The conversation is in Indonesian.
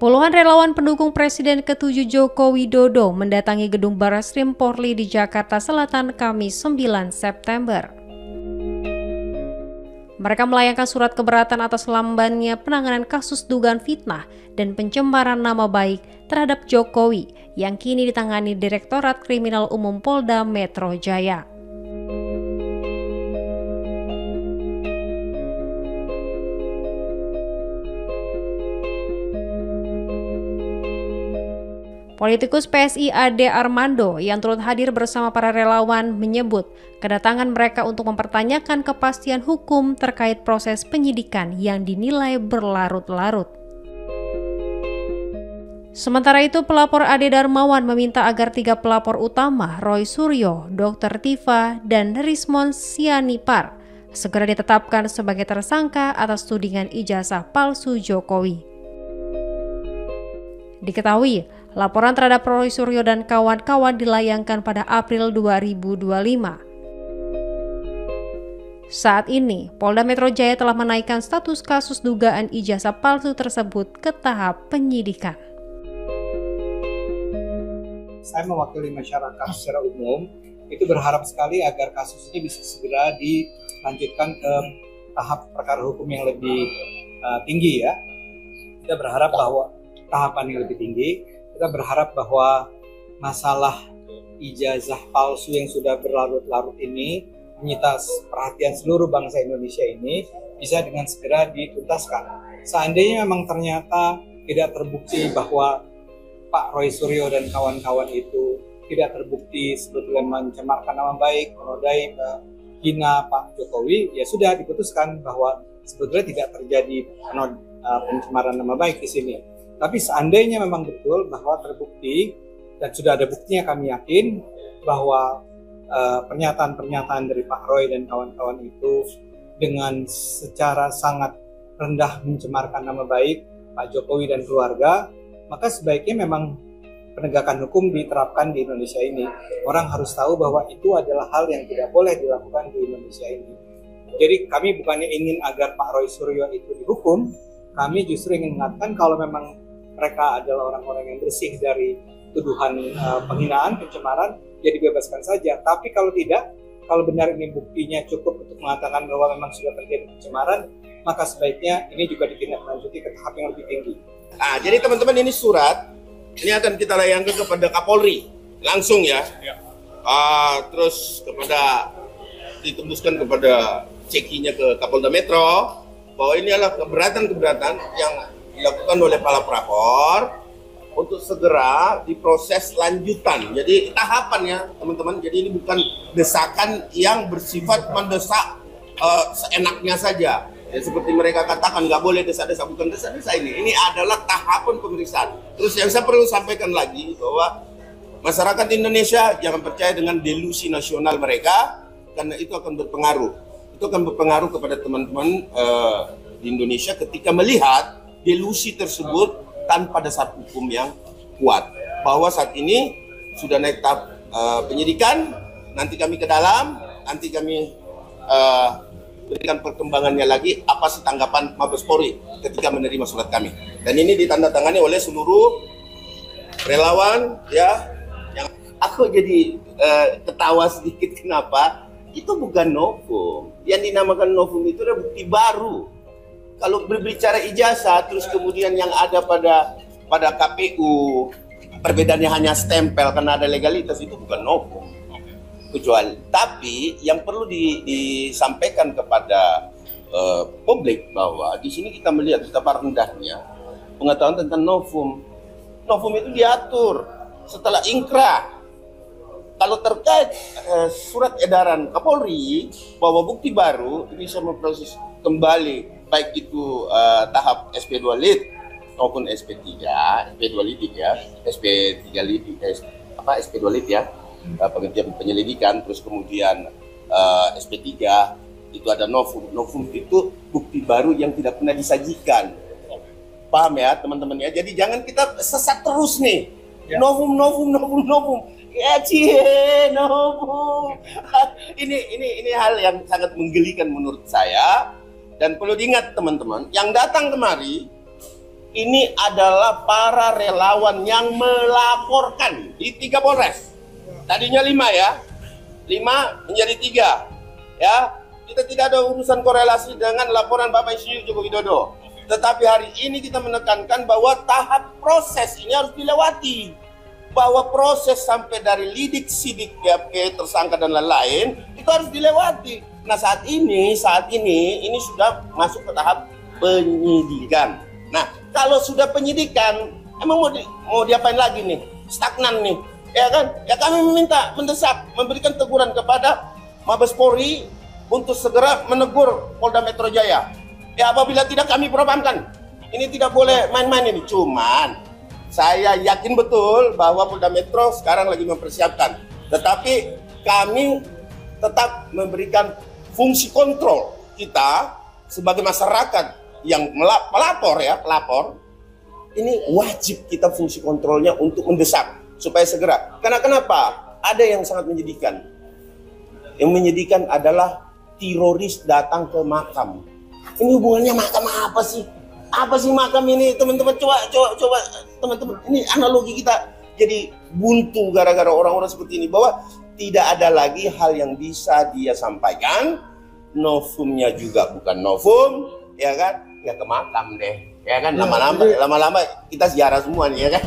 Puluhan relawan pendukung Presiden ke-7 Joko Widodo mendatangi gedung Barreskrim Polri di Jakarta Selatan Kamis 9 September. Mereka melayangkan surat keberatan atas lambannya penanganan kasus dugaan fitnah dan pencemaran nama baik terhadap Jokowi yang kini ditangani Direktorat Kriminal Umum Polda Metro Jaya. Politikus PSI Ade Armando yang turut hadir bersama para relawan menyebut kedatangan mereka untuk mempertanyakan kepastian hukum terkait proses penyidikan yang dinilai berlarut-larut. Sementara itu, pelapor Ade Darmawan meminta agar 3 pelapor utama, Roy Suryo, Dr. Tifa, dan Rismon Sianipar, segera ditetapkan sebagai tersangka atas tudingan ijazah palsu Jokowi. Diketahui, laporan terhadap Roy Suryo dan kawan-kawan dilayangkan pada April 2025. Saat ini, Polda Metro Jaya telah menaikkan status kasus dugaan ijazah palsu tersebut ke tahap penyidikan. Saya mewakili masyarakat secara umum, itu berharap sekali agar kasus ini bisa segera dilanjutkan ke tahap perkara hukum yang lebih tinggi ya. Kita berharap bahwa tahapan yang lebih tinggi, kita berharap bahwa masalah ijazah palsu yang sudah berlarut-larut ini menyita perhatian seluruh bangsa Indonesia ini bisa dengan segera dituntaskan. Seandainya memang ternyata tidak terbukti bahwa Pak Roy Suryo dan kawan-kawan itu tidak terbukti sebetulnya mencemarkan nama baik, menodai, menghina Pak Jokowi, ya sudah diputuskan bahwa sebetulnya tidak terjadi pencemaran nama baik di sini. Tapi seandainya memang betul bahwa terbukti dan sudah ada buktinya, kami yakin bahwa pernyataan-pernyataan dari Pak Roy dan kawan-kawan itu dengan secara sangat rendah mencemarkan nama baik Pak Jokowi dan keluarga, maka sebaiknya memang penegakan hukum diterapkan di Indonesia ini. Orang harus tahu bahwa itu adalah hal yang tidak boleh dilakukan di Indonesia ini. Jadi kami bukannya ingin agar Pak Roy Suryo itu dihukum, kami justru ingin mengatakan kalau memang mereka adalah orang-orang yang bersih dari tuduhan penghinaan, pencemaran, ya dibebaskan saja. Tapi kalau tidak, kalau benar ini buktinya cukup untuk mengatakan bahwa memang sudah terjadi pencemaran, maka sebaiknya ini juga ditindaklanjuti ke tahap yang lebih tinggi. Nah, jadi teman-teman, ini surat, ini akan kita layangkan kepada Kapolri langsung ya. Terus ditembuskan kepada cekinya ke Kapolda Metro bahwa ini adalah keberatan-keberatan yang dilakukan oleh para pelapor untuk segera diproses lanjutan. Jadi tahapan ya teman-teman. Jadi ini bukan desakan yang bersifat mendesak seenaknya saja. Ya, seperti mereka katakan nggak boleh desak-desak, bukan desak-desak ini. Ini adalah tahapan pemeriksaan. Terus yang saya perlu sampaikan lagi bahwa masyarakat Indonesia jangan percaya dengan delusi nasional mereka, karena itu akan berpengaruh. Itu akan berpengaruh kepada teman-teman di Indonesia ketika melihat delusi tersebut tanpa dasar hukum yang kuat. Bahwa saat ini sudah naik tahap penyidikan, nanti kami ke dalam, nanti kami berikan perkembangannya lagi apa sih tanggapan Mabes Polri ketika menerima surat kami. Dan ini ditandatangani oleh seluruh relawan ya. Yang aku jadi ketawa sedikit, kenapa? Itu bukan novum. Yang dinamakan novum itu adalah bukti baru. Kalau berbicara ijazah terus kemudian yang ada pada KPU perbedaannya hanya stempel karena ada legalitas, itu bukan novum. Kecuali, tapi yang perlu disampaikan kepada publik bahwa di sini kita melihat betapa rendahnya pengetahuan tentang novum. Novum itu diatur setelah inkrah. Kalau terkait surat edaran Kapolri bahwa bukti baru bisa memproses kembali baik itu tahap SP2 Lit maupun SP3, SP2 Lit ya, SP3 Lit, SP2 Lit ya. Penghentian penyelidikan, terus kemudian SP3 itu ada novum. Novum itu bukti baru yang tidak pernah disajikan. Paham ya teman-teman ya? Jadi jangan kita sesat terus nih. Ya. Novum. Ya novum. Ini hal yang sangat menggelikan menurut saya. Dan perlu diingat teman-teman, yang datang kemari ini adalah para relawan yang melaporkan di 3 Polres. Tadinya 5 ya, 5 menjadi 3 ya. Kita tidak ada urusan korelasi dengan laporan Bapak Insinyur Joko Widodo. Tetapi hari ini kita menekankan bahwa tahap proses ini harus dilewati. Bahwa proses sampai dari lidik, sidik, GAP, tersangka dan lain-lain itu harus dilewati. Nah saat ini ini sudah masuk ke tahap penyidikan. Nah kalau sudah penyidikan, emang mau diapain lagi nih? Stagnan nih, ya kan? Ya kami mendesak, memberikan teguran kepada Mabes Polri untuk segera menegur Polda Metro Jaya. Ya apabila tidak kami propampkan. Ini tidak boleh main-main ini. Cuman saya yakin betul bahwa Polda Metro sekarang lagi mempersiapkan. Tetapi kami tetap memberikan fungsi kontrol kita sebagai masyarakat yang pelapor. Ini wajib kita fungsi kontrolnya untuk mendesak supaya segera. Karena kenapa? Ada yang sangat menyedihkan. Yang menyedihkan adalah teroris datang ke makam. Ini hubungannya makam apa sih? Apa sih makam ini, teman-teman? Coba teman-teman, ini analogi kita jadi buntu gara-gara orang-orang seperti ini, bahwa tidak ada lagi hal yang bisa dia sampaikan. Novumnya juga bukan novum, ya kan? Ya ke makam deh, ya kan? Lama-lama kita ziarah semua nih, ya kan?